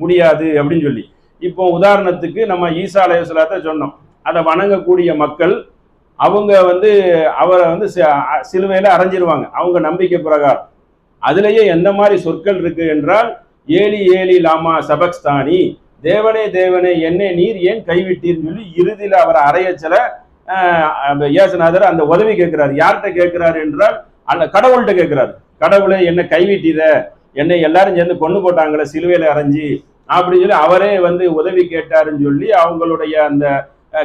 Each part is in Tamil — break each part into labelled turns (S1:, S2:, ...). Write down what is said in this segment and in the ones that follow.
S1: முடியாது அப்படின்னு சொல்லி. இப்போ உதாரணத்துக்கு நம்ம ஈசா அலைஹிஸ்ஸலாத்தை சொன்னோம். அதை வணங்கக்கூடிய மக்கள் அவங்க அவரை சிலுவையில அரைஞ்சிருவாங்க அவங்க நம்பிக்கை பிரகாரம். அதுலேயே எந்த மாதிரி சொற்கள் இருக்கு என்றால், ஏலி ஏலி லாமா சபக்ஸ்தானி, தேவனே தேவனே என்னை நீர் ஏன் கைவிட்டீர்னு சொல்லி இறுதியில் அவரை அறையச்சல இயேசுநாதர் அந்த உதவி கேட்கிறாரு. யார்கிட்ட கேட்கிறாரு என்றால் அந்த கடவுள்கிட்ட கேட்கிறாரு. கடவுளை என்னை கைவிட்டீர, என்னை எல்லாரும் சேர்ந்து கொண்டு போட்டாங்களே சிலுவையில அரைஞ்சி அப்படின்னு சொல்லி அவரே உதவி கேட்டாருன்னு சொல்லி அவங்களுடைய அந்த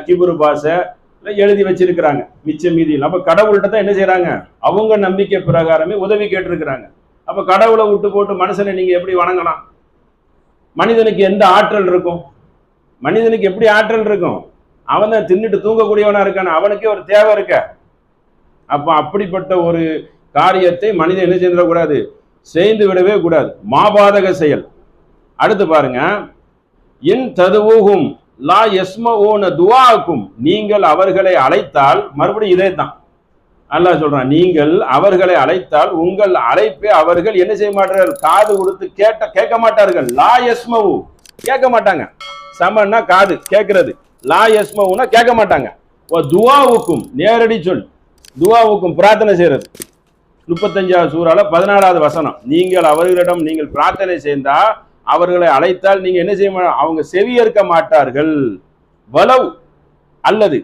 S1: கிபுரு பாஷை எழுதி வச்சிருக்கிறாங்க மிச்சம் மீதியில். அப்ப கடவுள்கிட்ட தான் என்ன செய்யறாங்க, அவங்க நம்பிக்கை பிரகாரமே உதவி கேட்டிருக்கிறாங்க. அப்ப கடவுளை விட்டு போட்டு மனுஷனை நீங்க எப்படி வணங்கலாம்? மனிதனுக்கு எந்த ஆற்றல் இருக்கும்? மனிதனுக்கு எப்படி ஆற்றல் இருக்கும்? அவன் தான் தின்னுட்டு தூங்கக்கூடியவனா இருக்கான, அவனுக்கே ஒரு தேவை இருக்க. அப்ப அப்படிப்பட்ட ஒரு காரியத்தை மனிதன் என்ன செய்யக்கூடாது, செய்து விடவே கூடாது. மாபாதக செயல். அடுத்து பாருங்க, இன் ததுவும் லா யஸ்மஊன துஆக்கும், நீங்கள் அவர்களை அழைத்தால், மறுபடியும் இதே தான் அல்லாஹ் சொல்றான், நீங்கள் அவர்களை அழைத்தால் உங்கள் அழைப்பை அவர்கள் என்ன செய்ய மாட்டார்கள், காது கொடுத்து கேட்க மாட்டார்கள். லா யஸ்மவு, கேட்க மாட்டாங்க. சமன்னா காது கேட்கிறது, லா யஸ்மவுனா கேட்க மாட்டாங்க. துஆவுக்கும், நேரடி சொல், துஆவுக்கும் பிரார்த்தனை செய்யறது. 35வது சூறால 14வது வசனம், நீங்கள் அவர்களிடம் நீங்கள் பிரார்த்தனை செய்தா அவர்களை அழைத்தால் நீங்க என்ன செய்ய மாட்டாங்க, அவங்க செவியேற்க மாட்டார்கள். வலவ் அல்லது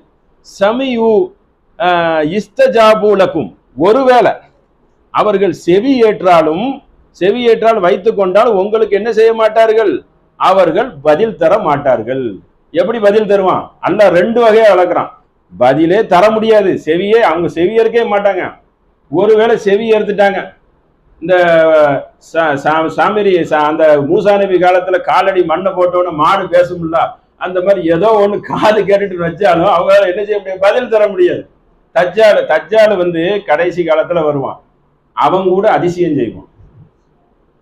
S1: சமியு இஸ்தஜாபுலக்கும், ஒருவேளை அவர்கள் செவியேற்றால் வைத்துக் கொண்டால் உங்களுக்கு என்ன செய்ய மாட்டார்கள், அவர்கள் பதில் தர மாட்டார்கள். எப்படி பதில் தருவான்? அல்லாஹ் 2 வகையா வளர்க்குறான். பதிலே தர முடியாது, அவங்க செவியேற்கவே மாட்டாங்க. ஒருவேளை செவி ஏற்றுட்டாங்க, இந்த சாமிரி அந்த மூசா நபி காலத்துல காலடி மண்ணை போட்டோன்னு மாடு பேசும்ல, அந்த மாதிரி ஏதோ ஒண்ணு காது கேட்டுட்டு வச்சாலும் அவங்களால என்ன செய்ய முடியாது, பதில் தர முடியாது. தஜ்ஜால் கடைசி காலத்துல வருவான், அவங்க கூட அதிசயம் செய்வான்.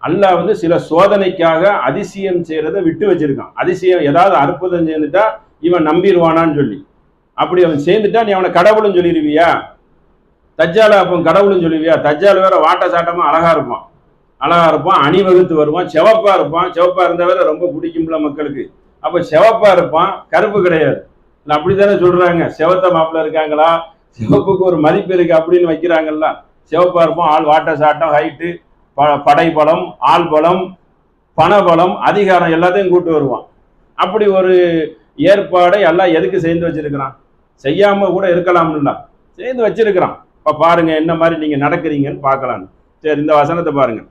S1: அல்லாஹ் சில சோதனைக்காக அதிசயம் செய்யறத விட்டு வச்சிருக்கான். அதிசயம் ஏதாவது அற்புதம் செய்துட்டா இவன் நம்பிடுவானான்னு சொல்லி, அப்படி அவன் சேர்ந்துட்டா நீ அவனை கடவுள்னு சொல்லிடுவியா? தஜ்ஜால அப்போ கடவுள்னு சொல்லுவியா? தஜ்ஜால் வேற வாட்ட சாட்டமா அழகா இருப்பான், அணிவகுத்து வருவான், செவப்பா இருப்பான். செவப்பா இருந்த வேற ரொம்ப பிடிக்கும்ல மக்களுக்கு. அப்ப செவப்பா இருப்பான், கருப்பு கிடையாது. அப்படித்தானே சொல்றாங்க, செவத்த மாப்பிள்ள இருக்காங்களா, சிவப்புக்கு ஒரு மதிப்பு இருக்கு அப்படின்னு வைக்கிறாங்கல்ல. சிவப்பா இருப்பான், ஆள் வாட்ட சாட்டம், ஹைட்டு, படை பலம், ஆள் பலம், பணபலம், அதிகாரம் எல்லாத்தையும் கூட்டு வருவான். அப்படி ஒரு ஏற்பாடை எல்லாம் எதுக்கு சேர்ந்து வச்சிருக்கிறான்? செய்யாம கூட இருக்கலாம்ல, சேர்ந்து வச்சிருக்கிறான். இப்ப பாருங்க என்ன மாதிரி நீங்க நடக்கிறீங்கன்னு பார்க்கலாம். சரி, இந்த வசனத்தை பாருங்க.